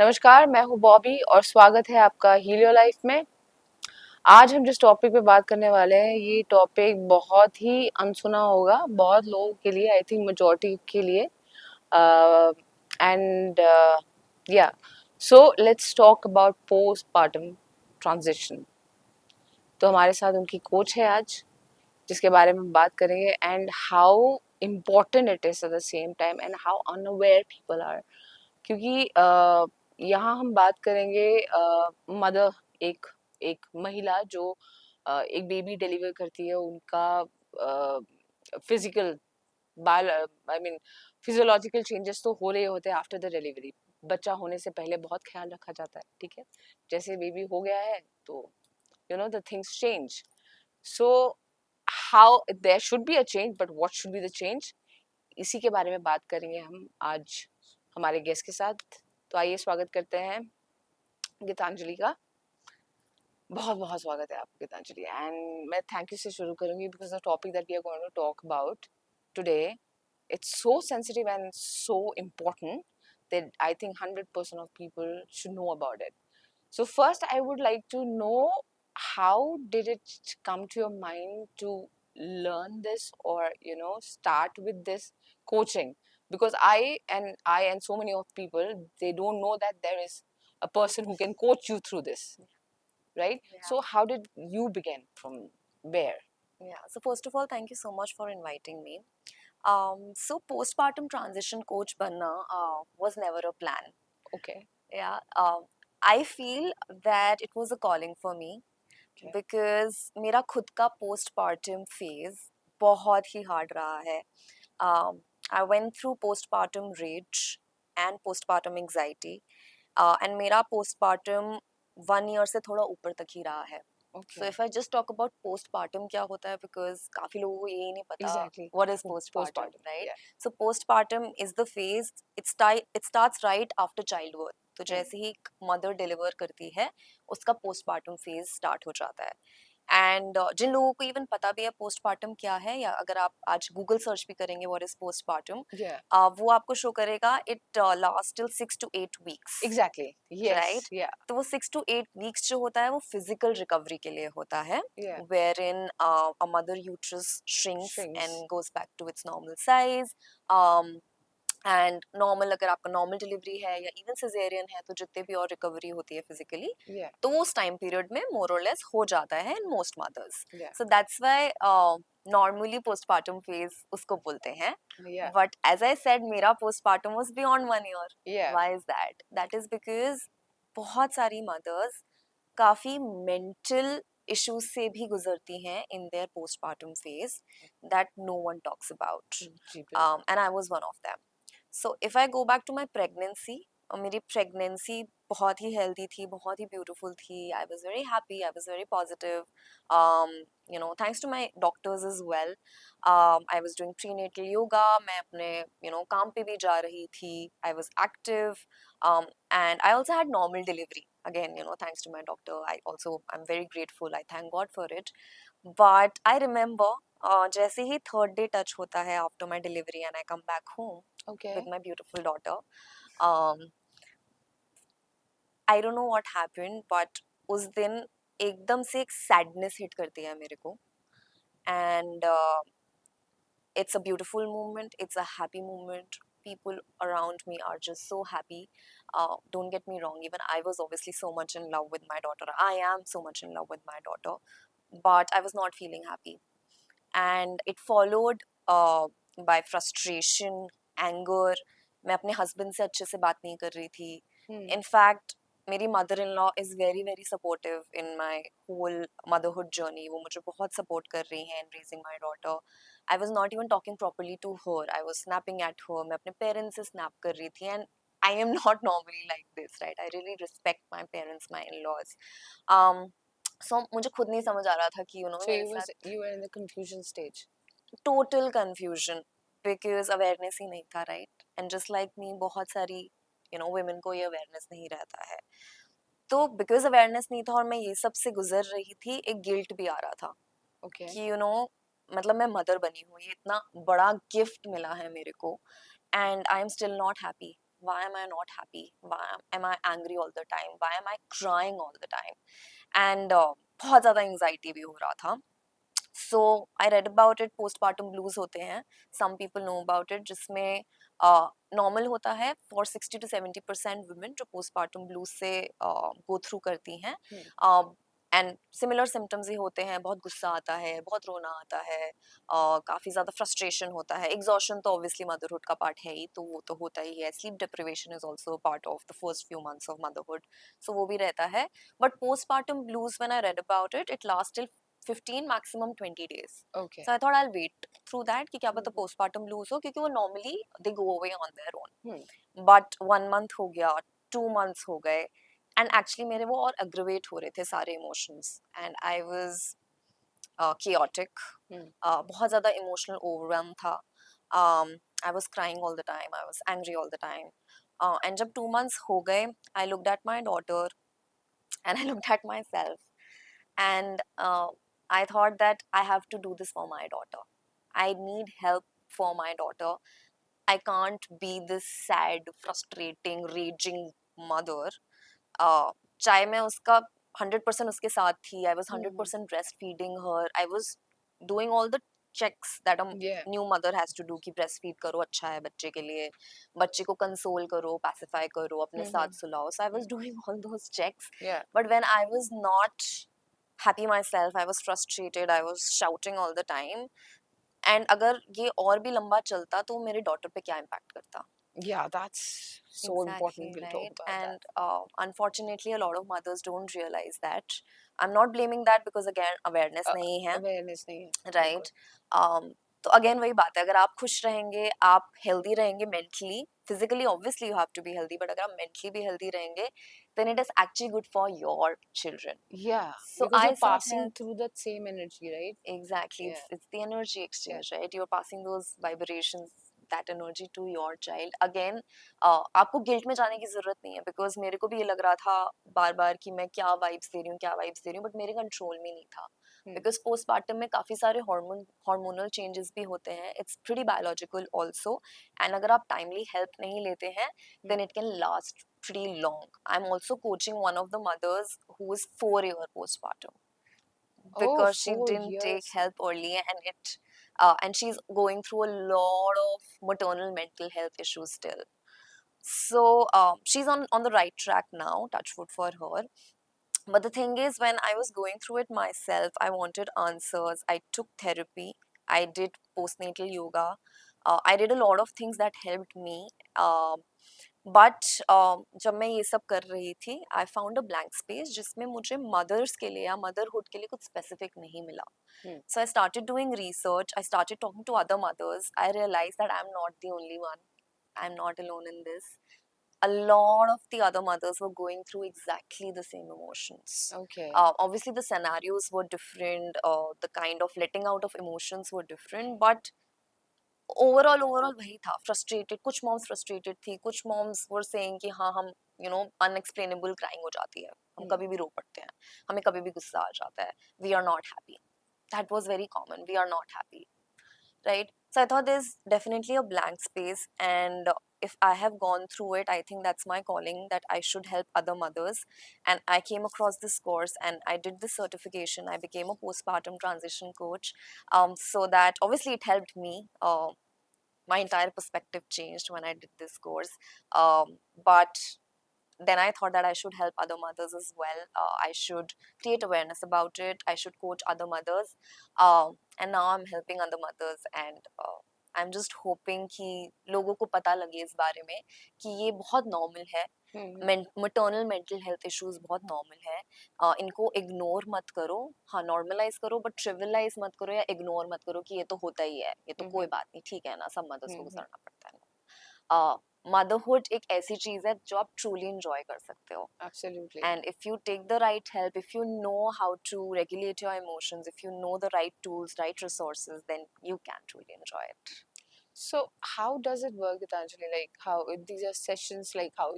नमस्कार, मैं हूँ बॉबी और स्वागत है आपका हील योर लाइफ में। आज हम जिस टॉपिक पे बात करने वाले हैं, ये टॉपिक बहुत ही अनसुना होगा, बहुत लोगों के लिए, आई थिंक मेजॉरिटी के लिए। एंड या so let's talk about postpartum transition. तो हमारे साथ उनकी कोच है आज, जिसके बारे में हम बात करेंगे and how important it is at the same time and how unaware people are. क्योंकि यहाँ हम बात करेंगे मदर, एक एक महिला जो एक बेबी डिलीवर करती है, उनका फिजिकल बाल आई मीन फिजियोलॉजिकल चेंजेस तो हो रहे होते हैं आफ्टर द डिलीवरी। बच्चा होने से पहले बहुत ख्याल रखा जाता है, ठीक है। जैसे बेबी हो गया है तो the things change. So how there should be a change, but what should be the change, इसी के बारे में बात करेंगे हम आज हमारे गेस्ट के साथ। तो आइए स्वागत करते हैं गीतांजलि का। बहुत बहुत स्वागत है आपको गीतांजलि। एंड मैं थैंक यू से शुरू करूंगी because the topic that we are going to talk about today, it's so sensitive and so important that I think 100% of people should know about it. So first I would like to know, how did it come to your mind to learn this, or start with this coaching? Because I and so many of people, they don't know that there is a person who can coach you through this, right? Yeah. So how did you begin, from where? Yeah. So first of all, thank you so much for inviting me. So postpartum transition coach banna was never a plan. Okay. Yeah. I feel that it was a calling for me Okay. because मेरा खुद का postpartum phase बहुत ही hard रहा है. I went through postpartum rage and postpartum anxiety. And मेरा postpartum 1 year से थोड़ा ऊपर तक ही रहा है. So Okay. if I just talk about postpartum क्या होता है, because काफी लोगों को यही नहीं पता Exactly. what is postpartum, Postpartum, right? yeah. So postpartum is the phase, it starts right after childbirth. तो जैसे ही मदर डिलीवर करती है, उसका postpartum phase start हो जाता है. एंड जिन लोगों को इवन पता भी है पोस्टपार्टम क्या है, या अगर आप आज गूगल सर्च भी करेंगे व्हाट इज पोस्टपार्टम, Yeah. वो आपको शो करेगा it last till 6 to 8 weeks. Exactly. Yes. Right. Yeah. तो वो 6 to 8 weeks जो होता है वो फिजिकल रिकवरी के लिए होता है, Yeah. Where in a mother uterus shrinks Shrinks. And goes back to its normal size. And normal, अगर आपका नॉर्मल डिलीवरी है या इवन सिजेरियन है, तो जितने भी और रिकवरी होती है फिजिकली, Yeah. तो उस टाइम पीरियड में मोर और लेस हो जाता है in most mothers. Yeah. So that's why normally postpartum phase उसको बोलते हैं. Yeah. But as I said, मेरा postpartum was beyond 1 year. Yeah. Why is that? That is because बहुत सारी मदर्स काफी मेंटल इश्यूज से भी गुजरती हैं in their postpartum phase that no one talks about, जी बिल्कुल. And I was one of them. So if I go back to my pregnancy, मेरी प्रेगनेंसी बहुत ही हेल्दी थी, बहुत ही ब्यूटीफुल थी. I was very happy, I was very positive, thanks to my doctors as well. I was doing prenatal yoga, मैं अपने काम पे भी जा रही थी. I was active, and I also had normal delivery. Again, thanks to my doctor. I'm very grateful. I thank God for it. But I remember, जैसे ही third day touch होता है after my delivery and I come back home Okay. with my beautiful daughter, um, I don't know what happened, but उस दिन एकदम से एक sadness hit करती है मेरे को. And it's a beautiful moment, it's a happy moment. People around me are just so happy. Don't get me wrong, even I was obviously so much in love with my daughter. I am so much in love with my daughter, but I was not feeling happy. And it followed by frustration, anger. मैं अपने husband से अच्छे से बात नहीं कर रही थी. इनफैक्ट मेरी mother in law is very very supportive in my whole motherhood journey. वो मुझे बहुत सपोर्ट कर रही हैं in raising my daughter. I was not even talking properly to her, I was snapping at her. मैं अपने parents से snap कर रही थी. And I am not normally like this, right? I really respect my parents, my in laws. So मुझे खुद नहीं समझ आ रहा था कि So you were in the confusion stage. Total confusion, because awareness ही नहीं था, right? And just like me, बहुत सारी वुमेन को ये अवेयरनेस नहीं रहता है. तो बिकॉज अवेयरनेस नहीं था और मैं ये सब से गुजर रही थी, एक गिल्ट भी आ रहा था. Okay. कि मतलब मैं मदर बनी हूँ, ये इतना बड़ा गिफ्ट मिला है मेरे को, and I am still not happy. why am I not happy, why am I angry all the time, why am I crying all the time, and बहुत ज़्यादा anxiety भी हो रहा था. So I read about it, postpartum blues होते हैं, some people know about it, जिसमें normal होता है for 60 to 70% women जो postpartum blues से go through करती हैं. एंड सिमिलर सिम्टम्स ही होते हैं, बहुत गुस्सा आता है, बहुत रोना आता है, काफ़ी ज़्यादा फ्रस्ट्रेशन होता है, एग्जॉशन तो ऑब्वियसली मदरहुड का पार्ट है ही, तो वो तो होता ही है, sleep deprivation is also part of the first few months of motherhood, so वो भी रहता है. But postpartum blues when I read about it, it last till 15 maximum 20 days. Okay. So I thought I'll wait through that कि क्या पता postpartum blues हो, क्योंकि वो normally they go away on their own. But 1 month हो गया, 2 months हो गए, and actually मेरे वो और aggravate हो रहे थे सारे emotions, and I was chaotic. बहुत ज़्यादा emotional overwhelm था. I was crying all the time, I was angry all the time. And जब 2 months हो गए, I looked at my daughter and I looked at myself, and I thought that I have to do this for my daughter. I need help for my daughter. I can't be this sad, frustrating, raging mother. चाहे मैं उसका 100% उसके साथ थी, I was 100% breastfeeding her. I was doing all the checks that a new mother has to do कि breastfeed करो, अच्छा है बच्चे के लिए, बच्चे को console करो, pacify करो, अपने साथ सुलाओ. So I was doing all those checks. But when I was not happy myself, I was frustrated, I was shouting all the time. And अगर ये और भी लंबा चलता तो मेरे डॉटर पे क्या इम्पैक्ट करता. Yeah, that's so important. We'll talk about and that. Unfortunately a lot of mothers don't realize that. I'm not blaming that because again awareness नहीं है. Awareness नहीं है. Right. तो अगेन वही बात है, अगर आप खुश रहेंगे, आप हेल्दी रहेंगे mentally, physically obviously you have to be healthy, but अगर आप मेंटली भी हेल्दी रहेंगे, then it is actually good for your children. Yeah, So because I you're sought passing help. through that same energy, right? Exactly. It's the energy exchange, right? You're passing those vibrations, that energy to your child. Again, आपको guilt में जाने की जरूरत नहीं है, because मेरे को भी ये लग रहा था बार बार कि मैं क्या वाइब्स दे रही हूँ, क्या वाइब्स दे रही हूँ, बट मेरे कंट्रोल में नहीं था. बिकॉज पोस्टपार्टम में काफी सारे हार्मोनल चेंजेस भी होते हैं. It's pretty biological also, and अगर आप टाइमली हेल्प नहीं लेते हैं, then it can last pretty long. I'm also coaching one of the mothers who is 4 year postpartum because she didn't take help early, and she's going through a lot of maternal mental health issues still. So she's on the right track now, touch wood for her. But the thing is, when I was going through it myself, I wanted answers. I took therapy, I did postnatal yoga, I did a lot of things that helped me. But जब मैं ये सब कर रही थी, I found a blank space जिसमें मुझे mother's के लिए या मदरहुड के लिए कुछ स्पेसिफिक नहीं मिला. So I started doing research, I started talking to other mothers, I realize that I am not the only one, I am not alone in this. A lot of the other mothers were going through exactly the same emotions. Okay. Obviously the scenarios were different, the kind of letting out of emotions were different, but overall वही था. Frustrated, कुछ moms frustrated थी, कुछ moms were saying कि हाँ हम unexplainable crying हो जाती है, हम कभी भी रो पड़ते हैं, हमें कभी भी गुस्सा आ जाता है, we are not happy. That was very common, we are not happy, right? So I thought there's definitely a blank space, and if I have gone through it, I think that's my calling, that I should help other mothers. And I came across this course and I did this certification. I became a postpartum transition coach, so that obviously it helped me. My entire perspective changed when I did this course. But then I thought that I should help other mothers as well. I should create awareness about it. I should coach other mothers. And now I'm helping other mothers, and I'm just hoping कि लोगों को पता लगे इस बारे में कि ये बहुत नॉर्मल है. मैटरनल मेंटल हेल्थ इश्यूज बहुत नॉर्मल है. इनको इग्नोर मत करो, हाँ नॉर्मलाइज करो, बट ट्रिविलाइज मत करो या इग्नोर मत करो कि ये तो होता ही है, ये तो कोई बात नहीं, ठीक है ना, सब मदर्स को गुजरना पड़ता है. मदरहुड एक ऐसी चीज है जो आप ट्रूली एंजॉय कर सकते हो. Absolutely. And if you take the right help, if you know how to regulate your emotions, if you know the right tools, right resources, then you can truly enjoy it. So how does it work, Gitanjali? Like how these are sessions, like how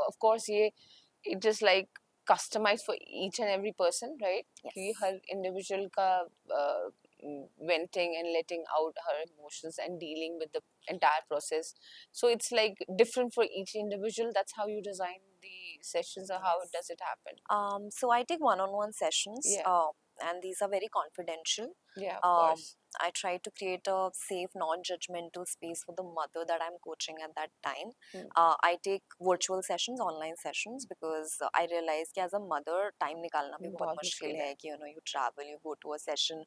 of course it is like customized for each and every person, right? Yes. कि हर individual का venting and letting out her emotions and dealing with the entire process. So it's like different for each individual. That's how you design the sessions, or how Yes. does it happen? So I take one-on-one sessions, Yeah. and these are very confidential. Yeah, of Um, course. I try to create a safe, non-judgmental space for the mother that I'm coaching at that time. Hmm. I take virtual sessions, online sessions, because I realize कि as a mother time निकालना भी बहुत बहुत मुश्किल मुश्किल है, है कि you travel, you go to a session,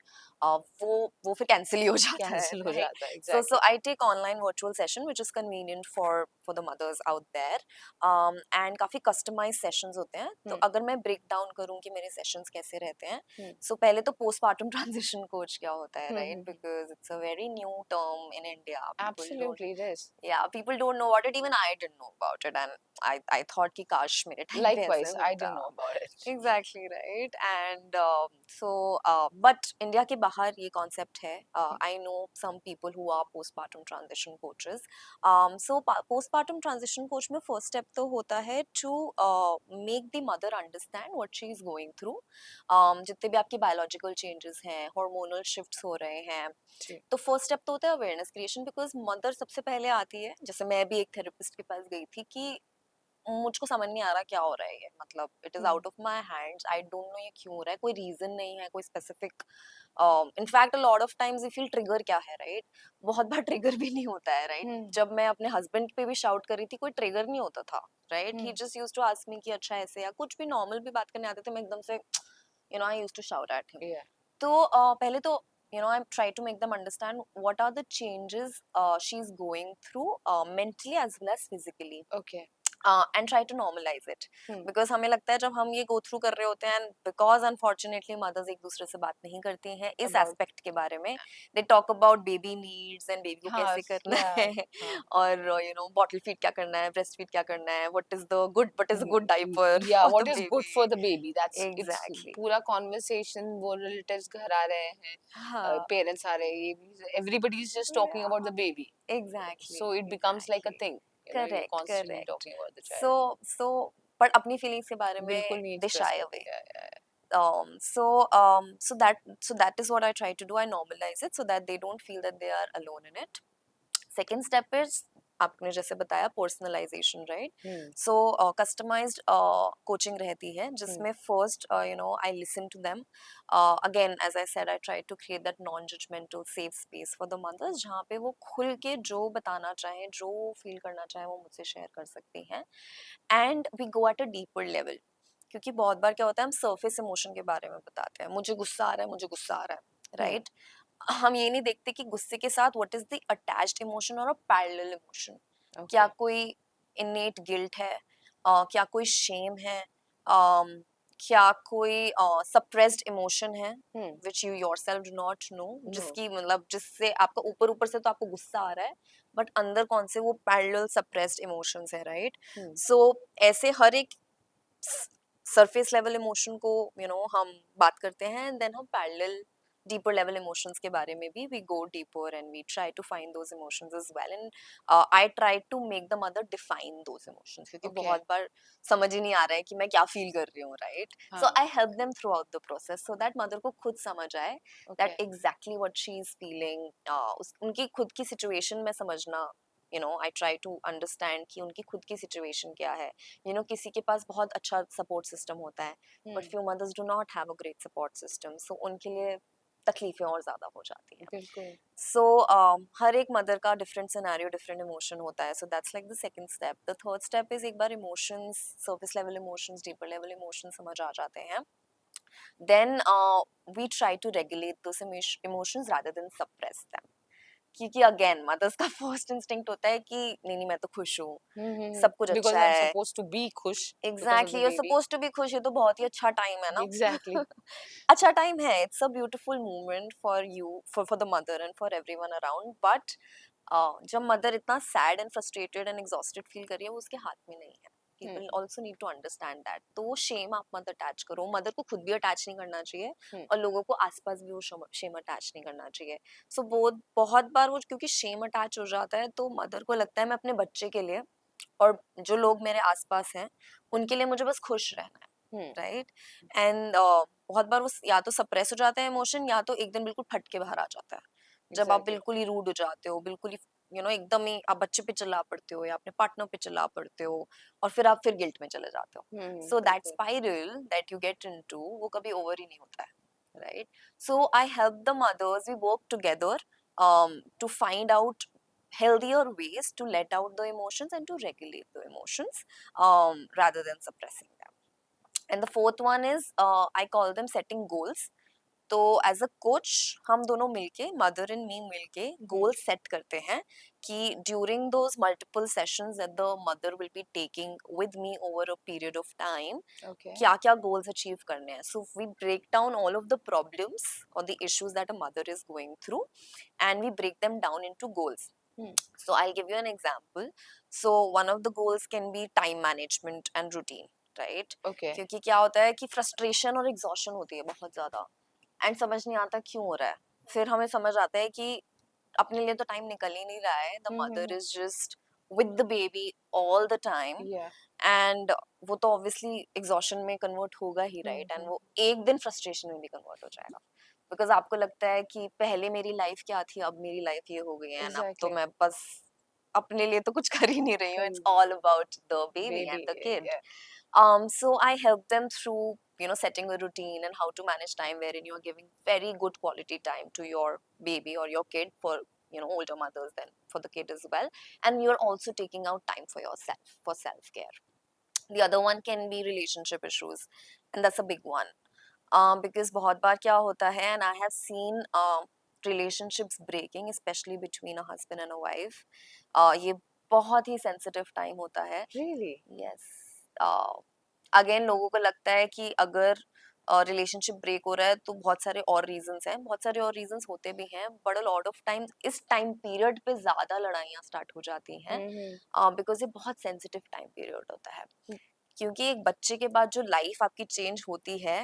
वो फिर cancel ही हो जाता है, कैंसिल हो right? जाता है, So exactly. I take online virtual session, which is convenient for the mothers out there. And काफी customized sessions होते हैं. तो अगर मैं break down करूँ कि मेरे sessions कैसे रहते हैं, so पहले तो postpartum transition coach क्या होता है, right? Because it's a very new term in India. Absolutely, it is. People don't know about it. Even I didn't know about it, and I thought कि काश मेरे time पे ऐसे Likewise, I होता. didn't know about it. Exactly right. And but India के बाहर ये concept है. I know some people who are postpartum transition coaches. So postpartum transition coach में first step तो होता है to make the mother understand what she is going through. जितने भी आपकी biological changes हैं, hormonal shifts हो रहे हैं, जी. तो फर्स्ट स्टेप तो होता है अवेयरनेस क्रिएशन, बिकॉज मदर सबसे पहले आती है. जैसे मैं भी एक थेरेपिस्ट के पास गई थी कि मुझको समझ नहीं आ रहा क्या हो रहा है, ये मतलब it is out of my hands, I don't know ये क्यों हो रहा है, कोई रीजन नहीं है, कोई specific. In fact a lot of times we feel trigger क्या है, राइट? बहुत बार ट्रिगर भी नहीं होता है, राइट? जब मैं अपने हस्बैंड पे भी शाउट कर रही थी, कोई ट्रिगर नहीं होता था, right? He just used to ask me कि अच्छा ऐसे, या कुछ भी नॉर्मल भी बात करने आते थे, मैं एकदम से I used to shout at him. Yeah. तो पहले तो I try to make them understand what are the changes she's going through, mentally as well as physically. Okay. And try to normalize it. Hmm. Because हमें लगता है जब हम ये go through कर रहे होते हैं, and because unfortunately mothers एक दूसरे से बात नहीं करती हैं इस About aspect के बारे में. They talk about baby needs and baby को हाँ, कैसे करना yeah, है, हाँ. और bottle feed क्या करना है, breast feed क्या करना है, what is a good diaper Yeah, for what the is baby. good for the baby? That's it's Exactly. पूरा conversation. वो relatives घर आ रहे हैं, हाँ. parents आ रहे हैं, ये भी everybody is just talking about the baby. Exactly. So it becomes like a Exactly. thing. You're Correct. constantly Correct. talking about the child. So but अपनी feelings के बारे में बिल्कुल नहीं they express shy करते. away. Yeah. So that is what I try to do. I normalize it so that they don't feel that they are alone in it. Second step is आपने जैसे बताया personalization, right? So customized coaching रहती है जिसमें first I listen to them. Again, as I said, I try to create that non-judgmental safe space for the mothers जहाँ पे वो खुल के जो बताना चाहें, जो feel करना चाहें, वो मुझसे share कर सकती हैं. And we go at a deeper level. क्योंकि बहुत बार क्या होता है, हम surface emotion के बारे में बताते हैं, मुझे गुस्सा आ रहा है, मुझे गुस्सा आ रहा है, right? हम ये नहीं देखते कि गुस्से के साथ what is the attached emotion और a parallel emotion. क्या Okay. कोई innate guilt है, क्या कोई shame है, क्या कोई suppressed emotion है, which you yourself do not know, जिसकी मतलब जिससे आपका ऊपर ऊपर से तो आपको गुस्सा आ रहा है, but अंदर कौन से वो parallel suppressed emotions है, right? So ऐसे हर एक surface level emotion को हम बात करते हैं, and then हम parallel deeper level emotions के बारे में भी we go deeper and we try to find those emotions as well, and I try to make the mother define those emotions क्योंकि बहुत बार समझ ही नहीं आ रहा है कि मैं क्या feel कर रही हूँ, right? So I help them throughout the process so that mother को खुद समझ आए that exactly what she is feeling, उनकी खुद की situation में समझना. I try to understand कि उनकी खुद की situation क्या है. किसी के पास बहुत अच्छा support system होता है, but few mothers do not have a great support system, so उनके लिए तकलीफें और ज़्यादा हो जाती हैं. बिल्कुल. So हर एक mother का different scenario, different emotion होता है. So that's like the second step. The third step is एक बार emotions, surface level emotions, deeper level emotions समझ आ जाते हैं. Then we try to regulate those emotions rather than suppress them. क्योंकि again mother's का first instinct होता है कि नहीं मैं तो खुश हूँ, सब कुछ Because अच्छा I'm है. supposed to be खुश. Exactly, you're supposed to be खुश. ये तो बहुत ही अच्छा टाइम है ना. Exactly. अच्छा टाइम है. It's a beautiful moment for you, for the mother and for everyone around. But जब मदर इतना sad and frustrated and exhausted feel कर रही है, वो उसके हाथ में नहीं है. People also need to understand that. तो shame आप मत अटैच करो. मदर को खुद भी अटैच नहीं करना चाहिए और लोगों को आसपास भी वो shame अटैच नहीं करना चाहिए. So बहुत बार वो क्योंकि shame अटैच हो जाता है तो मदर को लगता है मैं अपने बच्चे के लिए और जो लोग मेरे आसपास हैं उनके लिए मुझे बस खुश रहना है, right? And बहुत बार वो या तो सप्रेस हो जाता है इमोशन, या तो एक दिन बिल्कुल फट के बाहर आ जाता है, जब आप Exactly. बिल्कुल ही रूड हो जाते हो, बिल्कुल ही एकदम ही आप बच्चे पे चिल्ला पड़ते हो या अपने पार्टनर पे चिल्ला पड़ते हो, और फिर आप गिल्ट में चले जाते हो. सो दैट बिल्कुल. Spiral that you get into, वो कभी ओवर ही नहीं होता है, right? So I help the mothers, we work together to find out healthier ways to let out the emotions and to regulate the emotions, rather than suppressing them. And the fourth one is, I call them setting goals. तो as a coach हम दोनों मिलके, mother and me मिलके goal set करते हैं कि during those multiple sessions that the mother will be taking with me over a period of time, Okay. क्या क्या गोल्स अचीव करने हैं. So we break down all of the problems और the issues that a mother is going through, and we break them down into goals. So I'll give you an example. So one of the goals can be time management and routine, right? Okay. क्योंकि क्या होता है कि frustration और exhaustion होती है बहुत ज्यादा, एंड समझ नहीं आता क्यों हो रहा है. फिर हमें समझ आता है कि अपने लिए तो टाइम निकल ही नहीं रहा है, the mother is just with the baby all the time, Yeah. And वो तो ऑब्वियसली एग्जॉशन में कन्वर्ट होगा ही, राइट? एंड वो एक दिन फ्रस्ट्रेशन में भी कन्वर्ट हो जाएगा, बिकॉज आपको लगता है कि पहले मेरी लाइफ क्या थी, अब मेरी लाइफ ये हो गई है, एंड अब तो Exactly. मैं बस अपने लिए तो कुछ कर ही नहीं रही हूँ. कर it's he all about the baby Baby. And the kid. Yeah. So I help them through setting a routine and how to manage time, wherein you're giving very good quality time to your baby or your kid, for older mothers than for the kid as well, and you're also taking out time for yourself, for self care. The other one can be relationship issues, and that's a big one, because बहुत बार क्या होता है, and I have seen relationships breaking, especially between a husband and a wife. ये बहुत ही sensitive time होता है. Really? Yes. Again लोगों को लगता है कि अगर रिलेशनशिप ब्रेक हो रहा है तो बहुत सारे और रीजंस हैं, बहुत सारे और रीजंस होते भी हैं, but a lot of time इस टाइम पीरियड पे ज्यादा लड़ाइयाँ स्टार्ट हो जाती हैं, बिकॉज ये बहुत सेंसिटिव टाइम पीरियड होता है. क्योंकि एक बच्चे के बाद जो लाइफ आपकी चेंज होती है,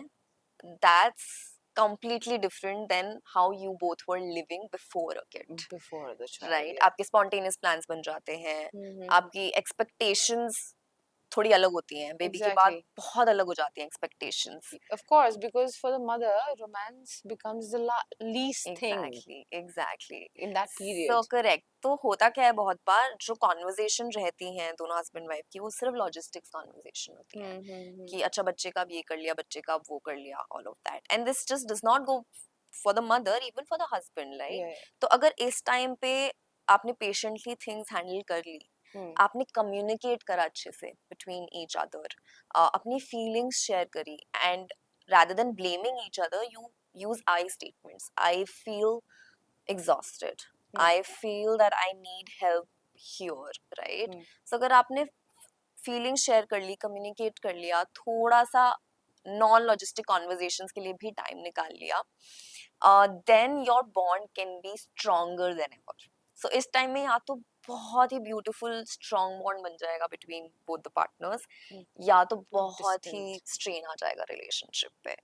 that's completely different than how you both were living before a kid, Before the child. right? Yeah. आपके spontaneous plans बन जाते हैं, आपकी expectations थोड़ी अलग होती हैं, बेबी के बाद Exactly. बहुत अलग हो जाती हैं expectations. Of course, because for the mother, romance becomes the least thing exactly in that so period. Correct. तो होता क्या है, बहुत बार जो कॉन्वर्जेशन रहती हैं दोनों हस्बैंड वाइफ की, वो सिर्फ लॉजिस्टिक्स कॉन्वर्जेशन होती है कि अच्छा बच्चे का अब ये कर लिया, बच्चे का अब वो कर लिया, all of that, and this just does not go for the mother, even for the husband, right? Yeah. तो अगर इस टाइम पे आपने पेशेंटली थिंग्स हैंडल कर ली, आपने कम्युनिकेट करा अच्छे से बिटवीन ईच अदर, अपनी फीलिंग्स शेयर करी, and rather than blaming each other, you use I statements. I feel exhausted. I feel that I need help here, right? So अगर आपने feeling share कर ली, कम्युनिकेट कर लिया, थोड़ा सा नॉन लॉजिस्टिक कॉन्वर्जेशंस के लिए भी टाइम निकाल लिया, then your bond can be stronger than ever. So इस टाइम में या तो बहुत ही ब्यूटीफुल स्ट्रॉन्ग बॉन्ड बन जाएगा बिटवीन बोथ द पार्टनर्स, या तो बहुत ही स्ट्रेन आ जाएगा रिलेशनशिप पे.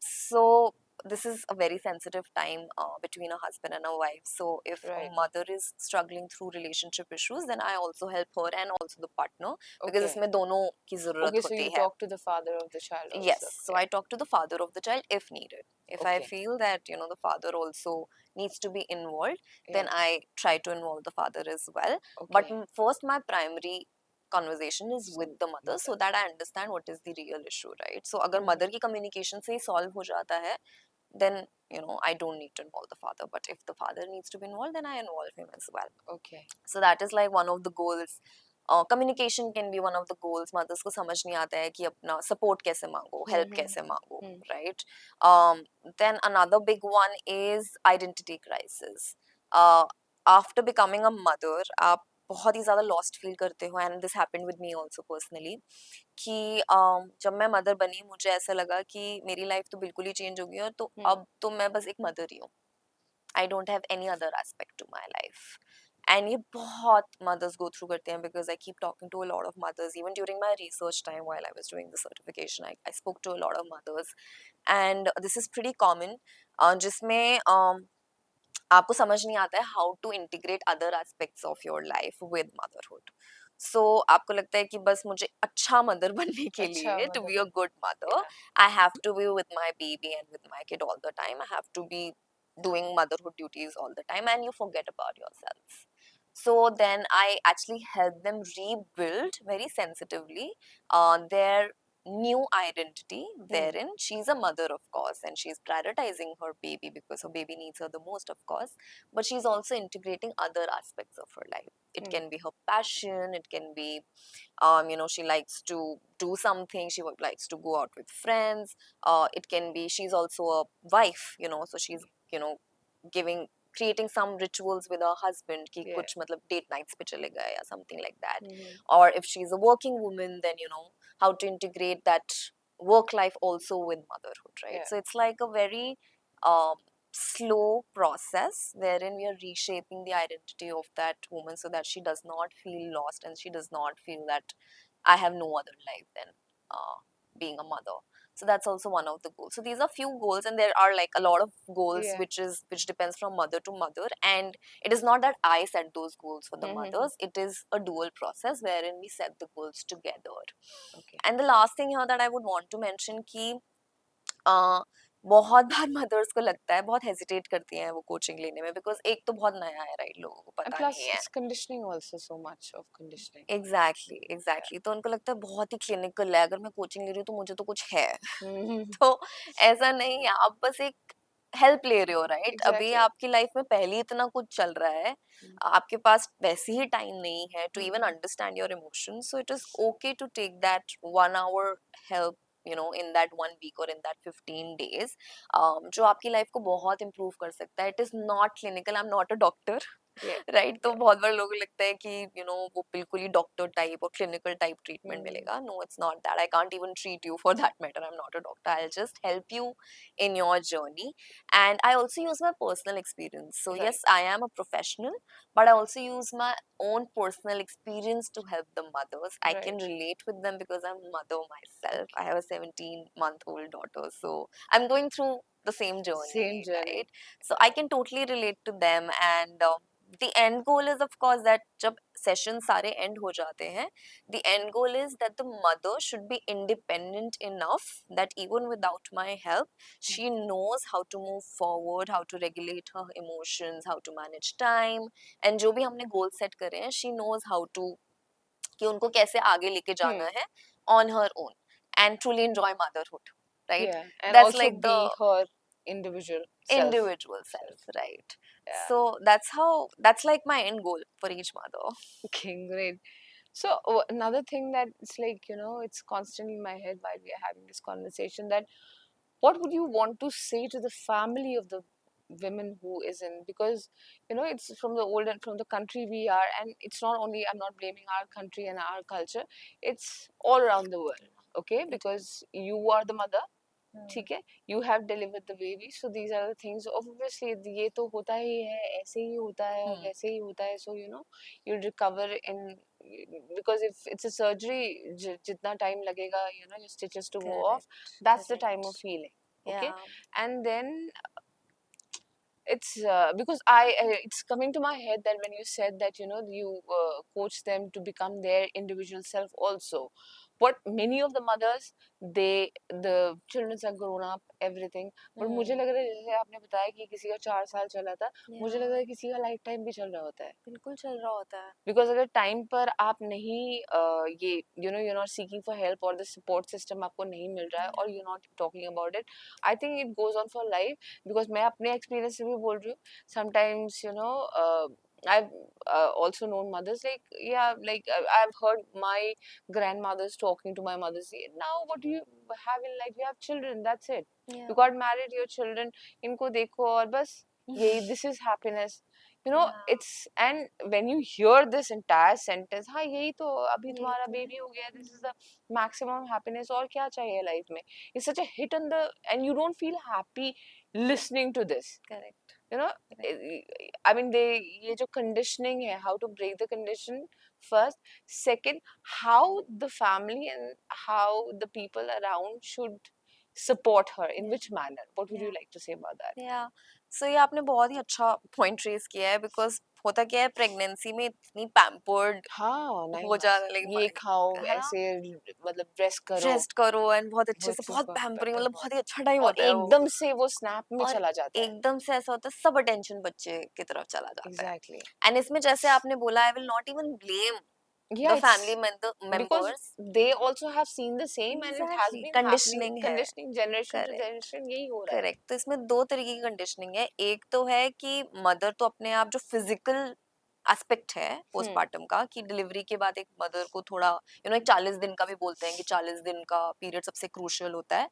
सो this is a very sensitive time between a husband and a wife. So if a mother is struggling through relationship issues, then I also help her and also the partner, because इसमें दोनों की जरूरत होती है. So you talk to the father of the child also. Yes, so I talk to the father of the child if needed. If I feel that the father also needs to be involved, then I try to involve the father as well. But first my primary conversation is with the mother, so that I understand what is the real issue, right? So अगर mother की communication से ही solve हो जाता है, then I don't need to involve the father. But if the father needs to be involved, then I involve him as well. Okay. So that is like one of the goals. Communication can be one of the goals. Mothers को समझ नहीं आता है कि अपना support कैसे मांगो, help कैसे मांगो, right? Then another big one is identity crisis. After becoming a mother, आप बहुत ही ज़्यादा lost feel करते हो, and this happened with me also personally, कि जब मैं मदर बनी, मुझे ऐसा लगा कि मेरी लाइफ तो बिल्कुल ही चेंज हो गई है, तो अब तो मैं बस एक मदर ही हूँ. I don't have any other aspect to my life. And ये बहुत मदर्स गो थ्रू करते हैं, because I keep talking to a lot of mothers. Even during my research time while I was doing the certification, I spoke to a lot of mothers, and this is pretty common, जिसमें आपको समझ नहीं आता है how to integrate other aspects of your life with motherhood. So आपको लगता है कि बस मुझे अच्छा मदर बनने के अच्छा लिए, to मतलब be a good mother, yeah. I have to be with my baby and with my kid all the time. I have to be doing motherhood duties all the time, and you forget about yourself. So then I actually help them rebuild very sensitively their new identity, wherein she's a mother, of course, and she's prioritizing her baby because her baby needs her the most, of course, but she's also integrating other aspects of her life. It can be her passion, it can be she likes to do something, she likes to go out with friends. It can be she's also a wife, so she's you know giving creating some rituals with her husband ki Yeah. kuch matlab date nights pe chale gaye or something like that. Mhm. Or if she's a working woman, then how to integrate that work life also with motherhood, right? Yeah. So it's like a very um, slow process wherein we are reshaping the identity of that woman so that she does not feel lost and she does not feel that I have no other life than being a mother. So that's also one of the goals. So these are few goals, and there are like a lot of goals Yeah. which depends from mother to mother. And it is not that I set those goals for the Mhm. mothers. It is a dual process wherein we set the goals together. Okay. And the last thing here that I would want to mention कि बहुत बार mother's को लगता है, बहुत hesitate करती हैं वो coaching लेने में, बिकॉज एक तो बहुत नया है, राइट, लोगों को And पता plus, नहीं है. it's conditioning also, so much of conditioning. Exactly Yeah. Exactly तो उनको लगता है बहुत ही क्लिनिकल है, अगर मैं कोचिंग ले रही हूँ तो मुझे तो कुछ है. Mhm. तो ऐसा नहीं है, आप बस एक हेल्प ले रहे हो, राइट? अभी Exactly. आपकी लाइफ में पहले ही इतना कुछ चल रहा है, Mm. आपके पास वैसे ही टाइम नहीं है to even Mhm. Understand your emotions, so it is okay to take that 1 hour help in that 1 week or in that 15 days, जो आपकी लाइफ को बहुत इम्प्रूव कर सकता है. It is not clinical, I am not a doctor, Yeah. Right? तो Yeah. बहुत बार लोगों को लगता है कि वो बिल्कुल ही डॉक्टर टाइप और क्लिनिकल टाइप ट्रीटमेंट Mm. मिलेगा. No, it's not that. I can't even treat you for that matter. I am not a doctor. I will just help you in your journey. And I also use my personal experience. So Right. yes, I am a professional, but I also use my own personal experience to help the mothers. I can Right. relate with them because I'm a mother myself. I have a 17-month-old daughter, so I'm going through the same journey, Same journey. right? So I can totally relate to them. And the end goal is, of course, that जब session सारे end हो जाते हैं, the end goal is that the mother should be independent enough that even without my help, she knows how to move forward, how to regulate her emotions, how to manage time, and जो भी हमने goal set करे हैं, she knows how to कि उनको कैसे आगे लेके जाना है on her own and truly enjoy motherhood, right? Yeah. And That's also like the be her individual self. individual Self. self, right? Yeah. So that's like my end goal for each mother. Okay, great. So another thing that it's like, it's constantly in my head while we are having this conversation, that what would you want to say to the family of the women who is in, because it's from the old and from the country we are, and it's not only, I'm not blaming our country and our culture, it's all around the world. Okay, because you are the mother, ठीक है, you have delivered the baby, so these are the things, obviously ये तो होता ही है, ऐसे ही होता है, Hmm. वैसे ही होता है, so you recover in, because if it's a surgery, जितना time लगेगा, your stitches to go off, that's the time of healing. Okay. Yeah. And then it's because it's coming to my head that when you said that you coach them to become their individual self also, what many of the mothers, the children are grown up, everything, but मुझे लग रहा है जैसे आपने बताया कि किसी का 4 साल चला था, मुझे लग रहा है किसी का लाइफ टाइम भी चल रहा होता है, बिल्कुल चल रहा होता है. बिकॉज अगर टाइम पर आप नहीं ये you're not seeking for help, और the support system आपको नहीं मिल रहा है, और you're not talking about it, I think it goes on for life. because मैं अपने experience से भी बोल रही हूँ, sometimes I've also known mothers, like, yeah, like I've heard my grandmothers talking to my mothers, say, now what do you have in life, you have children, that's it, you got married, your children, इनको देखो और बस यही, this is happiness. It's, and when you hear this entire sentence, हाँ यही तो अभी तुम्हारा baby हो गया, this is the maximum happiness, और क्या चाहिए life में, it's such a hit on the, and you don't feel happy listening to this. Correct. I mean, ये जो conditioning है, how to break the condition first, second, how the family and how the people around should support her? In Yeah. which manner? What would you Yeah. like to say about that? या सो ये आपने बहुत ही अच्छा point raise किया है because होता क्या है प्रेगनेंसी में इतनी पैम्पर्ड हाँ, 9 हो months. जाना ये खाओ, लाइक है ना ऐसे मतलब रेस्ट करो, रेस्ट करो एंड बहुत अच्छे वो से चीज़ बहुत को पैम्परिंग बेटर मतलब बहुत बहुत ही अच्छा टाइम और होता है वो एकदम से वो स्नैप में और चला जाता है। एकदम से ऐसा होता है सब अटेंशन बच्चे की तरफ चला जाता है Exactly. एंड इसमें जैसे आपने बोला I will not even blame Yeah, the family it's because members they also have seen the same and it has exactly been happening, conditioning है conditioning generation to correct generation यही हो रहा है। Correct तो इसमें दो तरीके की कंडीशनिंग है एक तो है कि मदर तो अपने आप जो फिजिकल एस्पेक्ट है हम्म, पोस्टमार्टम का कि डिलीवरी के बाद एक मदर को थोड़ा एक 40 दिन का भी बोलते हैं कि 40 दिन का पीरियड सबसे क्रूशियल होता है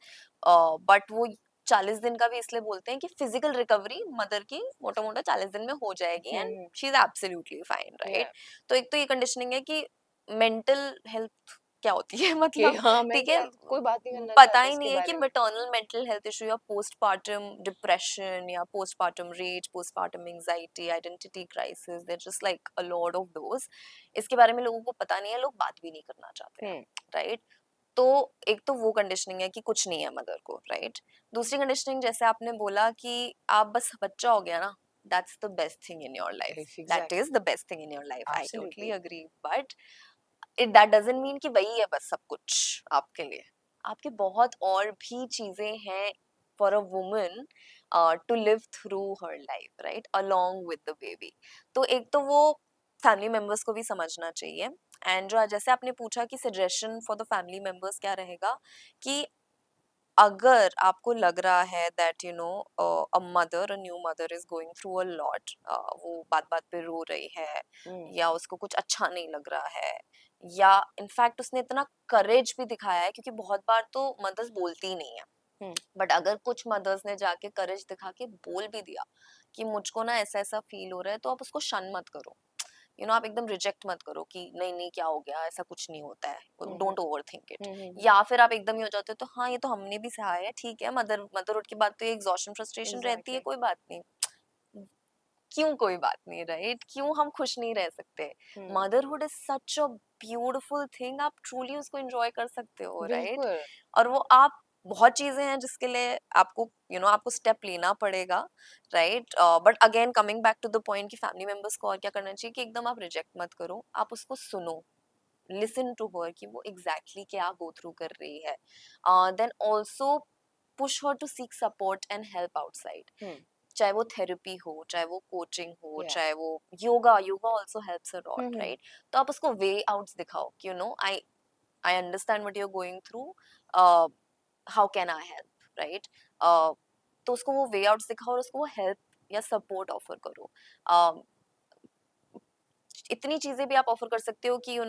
बट वो 40 दिन का भी इसलिए बोलते हैं कि फिजिकल रिकवरी मदर की मोटा मोटा 40 दिन में हो जाएगी and hmm, she is absolutely fine yeah. Right तो एक तो ये कंडीशनिंग है कि मेंटल हेल्थ क्या होती है कि मतलब हाँ ठीक है मेंटल कोई बात नहीं करना पता चाहता ही इसके नहीं है कि बारे में। मैटरनल मेंटल हेल्थ इशू या पोस्टपार्टम डिप्रेशन या postpartum rage postpartum anxiety identity crisis there just like a lot of those इसके बारे में लोगों को पता नहीं है लोग बात भी नहीं करना चाहते हैं हम्म, राइट तो एक तो वो कंडीशनिंग है कि कुछ नहीं है मदर को राइट दूसरी कंडीशनिंग जैसे आपने बोला कि आप बस बच्चा हो गया ना that's the best thing in your life that exactly, is the best thing in your life I totally absolutely. Agree but it that doesn't mean कि वही है बस सब कुछ आपके लिए आपके बहुत और भी चीजें हैं for a woman to live through her life right along with the baby तो एक तो वो फैमिली मेंबर्स को भी समझना चाहिए एंड जो जैसे आपने पूछा कि suggestion for the family members क्या रहेगा कि अगर आपको लग रहा है that a mother a new mother is going through a lot वो बात बात पे रो रही है हम्म, या उसको कुछ अच्छा नहीं लग रहा है या इनफैक्ट उसने इतना करेज भी दिखाया है क्योंकि बहुत बार तो मदर्स बोलती ही नहीं है हम्म, बट अगर कुछ मदर्स ने जाके करेज दिखा के बोल भी दिया कि मुझको ना ऐसा ऐसा फील हो रहा है तो आप उसको शन मत करो आप एकदम रिजेक्ट मत करो कि नहीं नहीं क्या हो गया ऐसा कुछ नहीं होता है हम्म, डोंट ओवर थिंक इट हम्म, या फिर आप एकदम ही हो जाते हो तो हाँ ये तो हमने भी सहा है ठीक है मदरहुड की बात तो ये एग्जॉशन फ्रस्ट्रेशन रहती है exactly. कोई बात नहीं क्यों कोई बात नहीं राइट क्यों हम खुश नहीं रह सकते hmm, motherhood is such a beautiful thing आप ट्रूली उसको एंजॉय कर सकते हो राइट बिल्कुल। और वो आप बहुत चीजें हैं जिसके लिए आपको आपको स्टेप लेना पड़ेगा right but again coming back to the point कि फैमिली मेंबर्स को और क्या करना चाहिए कि एकदम आप रिजेक्ट मत करो आप उसको सुनो लिसन टू हर कि वो एग्जैक्टली क्या गो थ्रू कर रही है then also push her to seek support and help outside hmm, चाहे वो थेरेपी हो चाहे वो कोचिंग हो yeah. चाहे वो yoga yoga also helps a lot hmm, right तो आप उसको वे आउट्स दिखाओ कि I understand what you are going through how can I help right तो उसको वो वे आउट्स दिखाओ और उसको वो हेल्प या सपोर्ट ऑफर करो uh, इतनी चीजें भी आप ऑफर कर सकते हो कि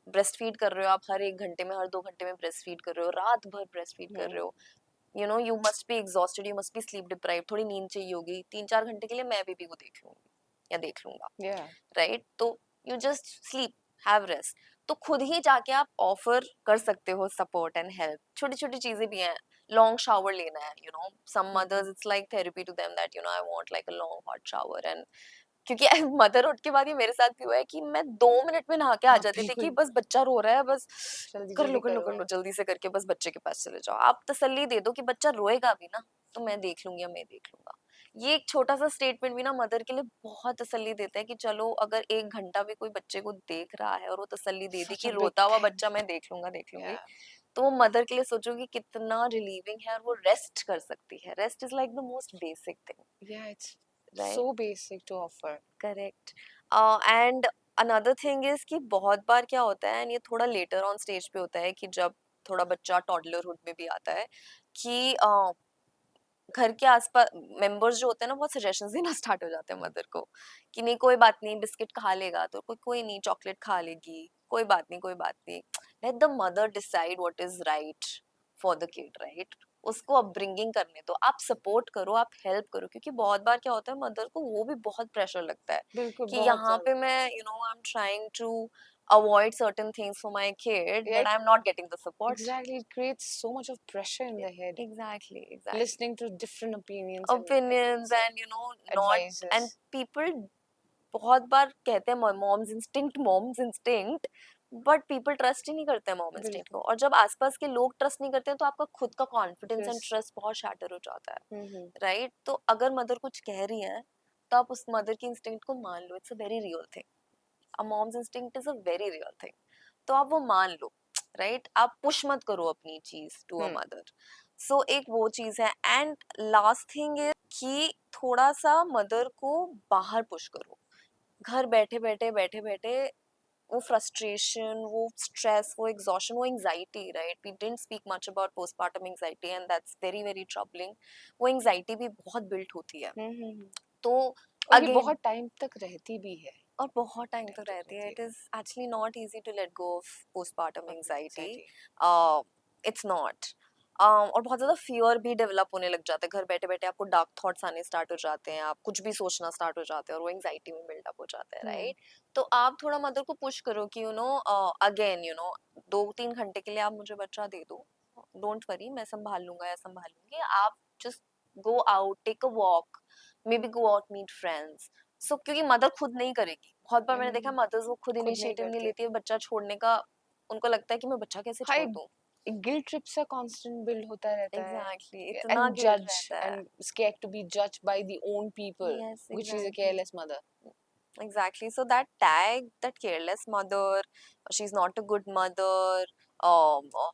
ब्रेस्ट फीड कर रहे हो आप हर 1 घंटे में हर 2 घंटे में ब्रेस्ट फीड कर रहे हो रात भर ब्रेस्ट फीड कर हम्म, रहे हो you must be exhausted you must be sleep deprived थोड़ी नींद चाहिए होगी 3-4 घंटे के लिए मैं बेबी को देख लूंगी या देख लूंगा yeah. राइट तो you just sleep have rest तो खुद ही जाके आप ऑफर कर सकते हो सपोर्ट एंड हेल्प छोटी छोटी चीजें भी हैं लॉन्ग शावर लेना है some mothers it's like therapy to them that I want like a long hot shower and क्योंकि मदरहुड के बाद ये मेरे साथ भी हुआ है कि मैं 2 मिनट में नहा के आ हाँ जाती थी कि बिल्कुल बस बच्चा रो रहा है बस जल्दी कर लो जल्दी कर लो करो। कर लो जल्दी से करके बस बच्चे के पास चले जाओ आप तसल्ली दे दो कि बच्चा रोएगा भी ना तो मैं देख लूंगी या मैं देख लूंगा ये एक छोटा सा स्टेटमेंट भी ना मदर के लिए बहुत तसल्ली देता है कि चलो अगर 1 घंटा भी कोई बच्चे को देख रहा है और वो तसल्ली दे दी Such कि a big रोता हुआ thing. बच्चा मैं देख लूंगी Yeah, तो वो मदर के लिए सोचो कि कितना रिलीविंग है और वो रेस्ट कर सकती है rest is like the most basic thing yeah, it's right so basic to offer. Correct and another thing is कि बहुत बार क्या होता है एंड ये थोड़ा लेटर ऑन स्टेज पे होता है कि जब थोड़ा बच्चा टॉडलरहुड में भी आता है कि घर के आसपास मेंबर्स जो होते हैं ना बहुत सजेशंस देना स्टार्ट हो जाते हैं मदर को कि नहीं कोई बात नहीं बिस्किट खा लेगा तो कोई नहीं चॉकलेट खा लेगी कोई बात नहीं let the mother decide what is right for the kid right उसको अपब्रिंगिंग करने दो आप सपोर्ट करो आप हेल्प करो क्योंकि बहुत बार क्या होता है मदर को वो भी बहुत प्रेशर लगता है बिल्कुल कि बहुत यहाँ पे ज़्यादा। मैं I am trying to avoid certain things for my kid Yeah, but I'm not getting the support exactly. It creates so much of pressure in the head, exactly listening to different opinions and opinions advice. and not and people बहुत बार कहते हैं mom's instinct but people trust ही नहीं करते हैं mom instinct को, बिल्कुल। और जब आसपास के लोग ट्रस्ट नहीं करते हैं तो आपका खुद का कॉन्फिडेंस एंड ट्रस्ट। ट्रस्ट बहुत शैटर हो जाता है, हम्म। राइट? तो अगर मदर कुछ कह रही है तो आप उस मदर की इंस्टिंक्ट को मान लो, it's a very real thing, a mom's instinct is a very real thing, तो आप वो मान लो, राइट? आप पुश मत करो अपनी चीज टू अ हम्म। मदर। सो एक वो चीज है, एंड लास्ट थिंग इज कि थोड़ा सा मदर को बाहर पुश करो। घर बैठे बैठे वो फ्रस्ट्रेशन, वो स्ट्रेस, वो एग्जॉशन, वो anxiety, right? We didn't speak much about postpartum anxiety and that's very very troubling. वो एंजाइटी भी बहुत बिल्ट होती है। हम्म। तो और ये अगेन, बहुत टाइम तक रहती भी है। और बहुत टाइम टाइम तक तक रहती है। रहती इट है। Is actually not easy to let go of postpartum anxiety, exactly. It's not. और बहुत ज्यादा फियर भी डेवलप होने लग जाता है, घर बैठे बैठे आपको डार्क थॉट्स आने स्टार्ट हो जाते हैं, आप कुछ भी सोचना स्टार्ट हो जाते हैं, और वो एंजाइटी में बिल्डअप हो जाता है, हम्म। राइट? तो आप थोड़ा मदर को पुश करो कि अगेन 2-3 घंटे के लिए आप मुझे बच्चा दे दो, डोंट वरी, मैं संभाल लूंगा या संभाल लूंगी, आप just go out, take a walk, maybe go out, meet friends. So क्योंकि मदर खुद नहीं करेगी, बहुत बार मैंने देखा हम्म। मदर्स वो खुद खुद नहीं इनिशिएटिव नहीं करते। लेती है बच्चा छोड़ने का, उनको लगता है कि मैं बच्चा कैसे हाँ, छोड़ दूं। एक गिल्ट ट्रिप सा कांस्टेंट बिल्ड होता रहता है। एग्जैक्टली, इतना एंड गिल्ट जज रहता है। And scared to be judged by the own people, yes, which is a exactly, careless mother. exactly. So that tag, that careless mother, she's not a good mother,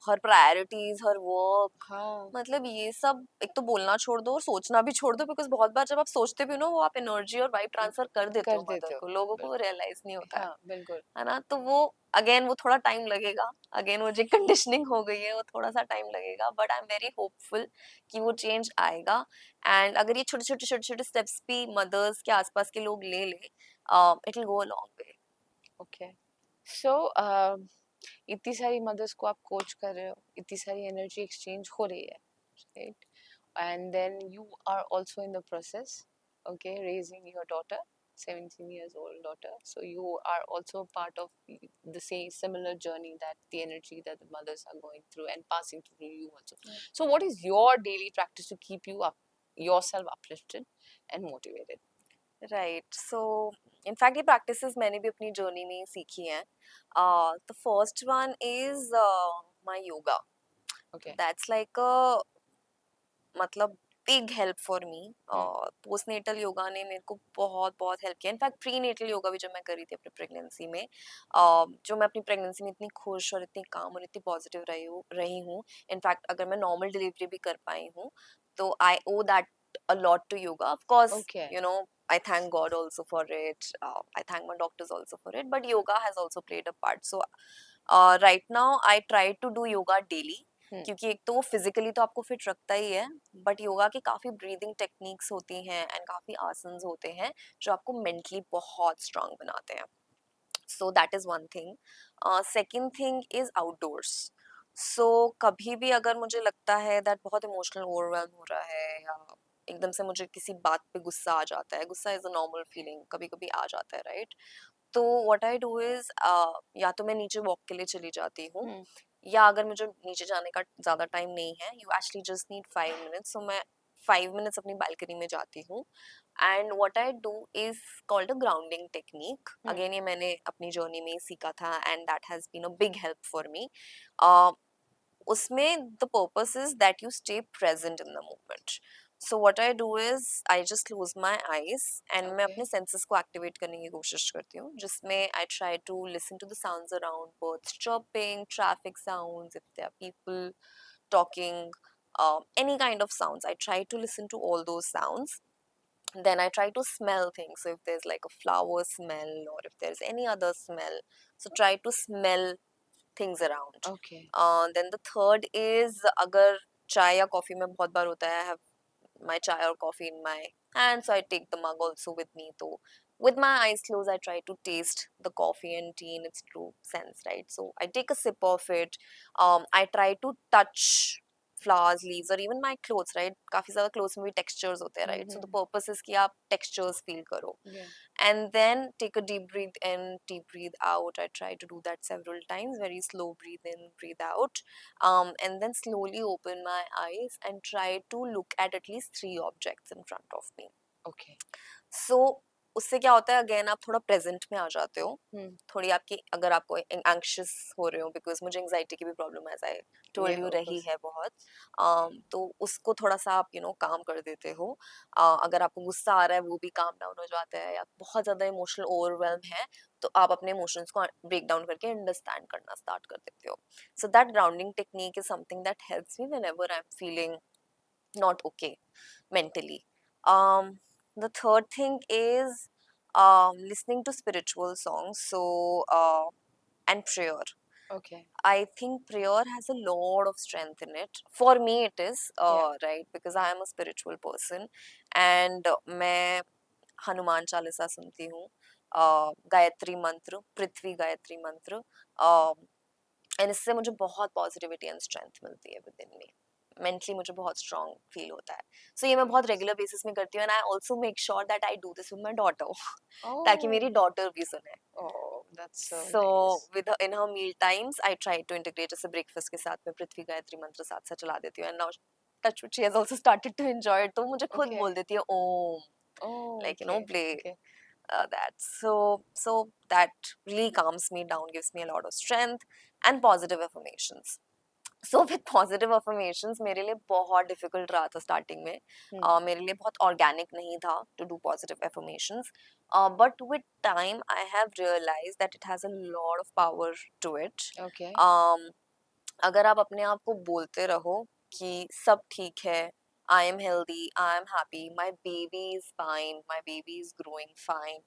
her priorities, her work, हाँ। मतलब ये सब एक तो बोलना छोड़ दो और सोचना भी छोड़ दो, बिकॉज बहुत बार जब आप सोचते भी हो ना, वो आप एनर्जी और वाइब ट्रांसफर कर देते कर हो मदर देते हो। को, लोगों को वो बिल्कुल। रियलाइज नहीं होता हाँ, बिल्कुल। है ना? तो वो अगेन वो थोड़ा टाइम लगेगा, अगेन वो जो कंडीशनिंग हो गई है वो थोड़ा सा टाइम लगेगा, but I am very hopeful कि वो चेंज आएगा। एंड अगर ये छोटे छोटे स्टेप्स भी मदर्स के आसपास के लोग ले ले, it will go a long way. Okay. So इतनी सारी मदर्स को आप कोच कर रहे हो, इतनी सारी एनर्जी एक्सचेंज हो रही है, right? And then you are also in the process, okay, raising your daughter, 17 years old daughter, so you are also part of the same similar journey, that the energy that the mothers are going through and passing through you also. So what is your daily practice to keep you up, yourself uplifted and motivated? Right, so in fact ये practices मैंने भी अपनी journey में सीखी हैं। The first one is my yoga, Okay. That's like मतलब big help for me. Hmm. Postnatal yoga ने मेरे को बहुत बहुत हेल्प किया, इनफैक्ट प्री नेटल योगा भी जब मैं कर रही थी अपनी प्रेगनेंसी में, जो मैं अपनी प्रेगनेंसी में इतनी खुश और इतनी काम और इतनी पॉजिटिव रही हूँ, इनफैक्ट अगर मैं नॉर्मल डिलीवरी भी कर पाई हूँ, तो आई ओ that a lot to yoga, of course. Okay. I thank God also for it, I thank my doctors also for it, but yoga has also played a part. So right now I try to do yoga daily, Hmm. क्योंकि एक तो वो physically तो आपको fit रखता ही है, but yoga की काफी ब्रीदिंग टेक्निक्स होती हैं एंड काफी आसन्स होते हैं जो आपको मेंटली बहुत स्ट्रांग बनाते हैं। So that is one thing. Second thing is outdoors. So कभी भी अगर मुझे लगता है दैट बहुत इमोशनल ओवरवेलम हो रहा है, या एकदम से मुझे किसी बात पे गुस्सा आ जाता है, गुस्सा इज अ नॉर्मल फीलिंग, कभी कभी आ जाता है, राइट? तो व्हाट आई डू इज, या तो मैं नीचे वॉक के लिए चली जाती हूँ, Hmm. या अगर मुझे नीचे जाने का ज्यादा टाइम नहीं है, you actually just need 5 minutes, so मैं 5 मिनट्स अपनी बालकनी में जाती हूँ। And what I do is called a grounding technique, Hmm. Again ये मैंने अपनी जर्नी में ही सीखा था, and that has been a big help for me. उसमें the purpose is that you stay present in the moment. So what I do is I just close my eyes, and मैं Okay. अपने senses को activate करने की कोशिश करती हूँ, जिसमें I try to listen to the sounds around, birds chirping, traffic sounds, if there are people talking, any kind of sounds, I try to listen to all those sounds. Then I try to smell things, so if there's like a flower smell or if there's any other smell, so try to smell things around. Okay. Then the third is, अगर चाय या coffee में बहुत बार होता है, I have my chai or coffee in my hand, so I take the mug also with me. So with my eyes closed, I try to taste the coffee and tea in its true sense, right? So I take a sip of it. I try to touch flowers, leaves, or even my clothes, right? काफी ज़्यादा clothes में भी textures होते हैं, right? So the purpose is कि आप textures feel करो. Yeah. And then take a deep breathe in, deep breathe out. I try to do that several times, very slow breathe in, breathe out. And then slowly open my eyes and try to look at least 3 objects in front of me. Okay. So उससे क्या होता है, again आप थोड़ा present में आ जाते हो, Hmm. थोड़ी आपकी, अगर आपको एंग्शियस हो रहे हो, बिकॉज मुझे एंग्जाइटी की भी problem as I told Yeah, you of रही course. है बहुत, तो उसको थोड़ा सा आप काम कर देते हो। अगर आपको गुस्सा आ रहा है वो भी काम डाउन हो जाता है, या बहुत ज्यादा इमोशनल ओवरवेल्म है तो आप अपने इमोशंस को ब्रेक डाउन करके अंडरस्टैंड करना स्टार्ट कर देते हो। So that grounding technique is something that helps me whenever I am feeling not okay mentally. The third thing is listening to spiritual songs. And prayer. Okay. I think prayer has a lot of strength in it. For me, it is Yeah. right, because I am a spiritual person, and मैं हनुमान चालीसा सुनती हूँ, गायत्री मंत्र, पृथ्वी गायत्री मंत्र, and इससे मुझे बहुत positivity and strength मिलती है विद इन मी। मेंटली मुझे बहुत स्ट्रांग फील होता है। सो ये मैं बहुत रेगुलर बेसिस में करती हूँ, and I also make sure that I do this with my daughter ताकि Oh. मेरी डॉटर भी सुने। Oh, that's so so nice. With in her meal times I try to integrate, जैसे ब्रेकफास्ट के साथ में पृथ्वी गायत्री मंत्र साथ साथ चला देती हूँ, and now touch she has also started to enjoy it, तो मुझे खुद Okay. बोल देती है ओम, Oh, like okay. play Okay. that. So that really calms me down, gives me a lot of strength and positive affirmations. So with positive affirmations मेरे लिए बहुत difficult रहा था starting में, Hmm. मेरे लिए बहुत organic नहीं था to do positive affirmations, but with time I have realized that it has a lot of power to it. Okay. अगर आप अपने आप को बोलते रहो कि सब ठीक है, I am healthy, I am happy, my baby is fine, my baby is growing fine,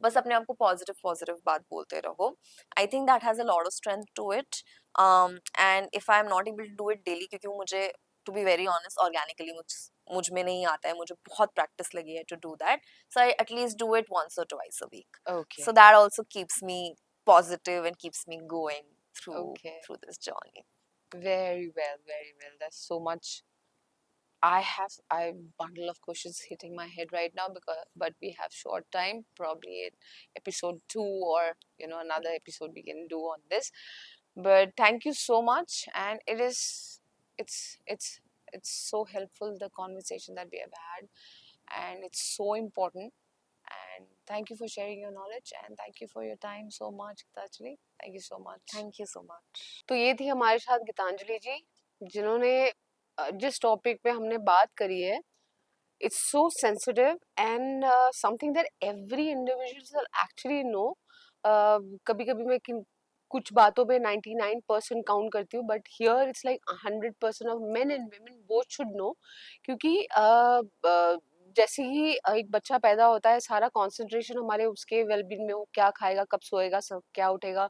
बस अपने आप को पॉजिटिव पॉजिटिव बात बोलते रहो, I think that has a lot of strength to it. And if I am not able to do it daily, क्योंकि वो मुझे, to be very honest, organically मुझ में नहीं आता है, मुझे बहुत प्रैक्टिस लगी है to do that, so I at least do it once और twice a week, Okay. So that also keeps me positive and keeps me going through Okay. through this journey. Very well, very well. That's so much. I bundle of questions hitting my head right now but we have short time. Probably in episode 2 or another episode we can do on this. But thank you so much, and it's so helpful, the conversation that we have had, and it's so important. And thank you for sharing your knowledge, and thank you for your time so much, Gitanjali. Thank you so much. Thank you so much. तो ये थी हमारे साथ गीतांजलि जी, जिन्होंने जिस topic पे हमने बात करी है, it's so sensitive and something that every individual will actually know. कभी कभी मैं कुछ बातों पे 99% काउंट करती हूँ, but here it's like 100% of main and women both should know, क्योंकि जैसे ही एक बच्चा पैदा होता है, सारा कंसंट्रेशन हमारे उसके वेलबींग में, वो क्या खाएगा, कब सोएगा, सब क्या उठेगा,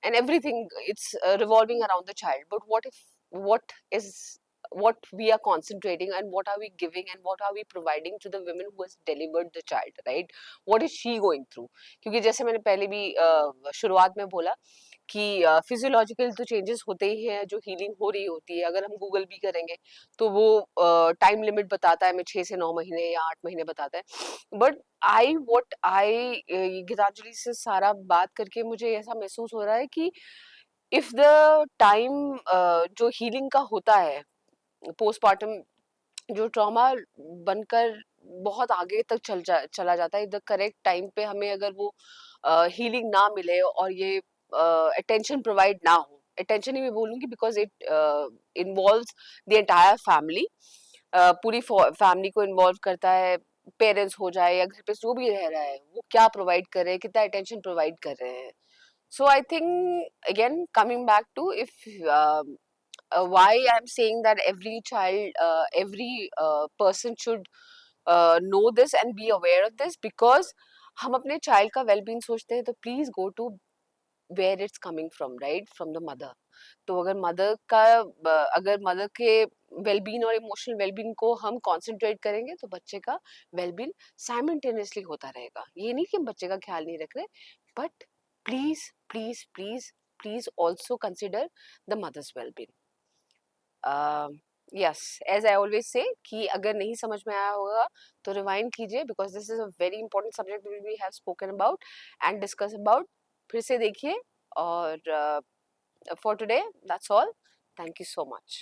and everything, it's revolving around the child. But what we are concentrating, and what are we giving, and what are we providing to the women who has delivered the child, right? What is she going through? क्योंकि जैसे मैंने पहले भी शुरुआत में बोला कि physiological तो चेंजेस होते ही हैं, जो हीलिंग हो रही होती है, अगर हम गूगल भी करेंगे तो वो टाइम लिमिट बताता है, मैं 6 से 9 महीने या 8 महीने बताता है। बट आई गीतांजलि से सारा बात करके मुझे ऐसा महसूस हो रहा है कि इफ द टाइम जो हीलिंग का होता है, पोस्टमार्टम जो ट्रॉमा बनकर बहुत आगे तक चला जाता है, द करेक्ट टाइम पे हमें अगर वो हीलिंग ना मिले और ये अटेंशन प्रोवाइड ना हो, अटेंशन ही मैं बोलूँगी because it involves the entire family, पूरी फैमिली को इन्वॉल्व करता है, पेरेंट्स हो जाए या घर पे जो भी रह रहा है, वो क्या प्रोवाइड कर रहे हैं, कितना अटेंशन प्रोवाइड कर रहे हैं. So I think again coming back to if why I'm saying that every child, every person should know this and be aware of this, because हम अपने child का well-being सोचते हैं तो please go to where it's coming from, right? From the mother. तो अगर mother के wellbeing और इमोशनल वेलबीन को हम कंसंट्रेट करेंगे तो बच्चे का वेलबीन साइमल्टेनियसली होता रहेगा. ये नहीं कि हम बच्चे का ख्याल नहीं रख रहे, but please please please please also consider the mother's wellbeing. Yes, as I always say कि अगर नहीं समझ में आया होगा तो रिवाइंड कीजिए, because this is a very important subject we have spoken about and discuss about. फिर से देखिए. और for today, that's all. Thank you so much.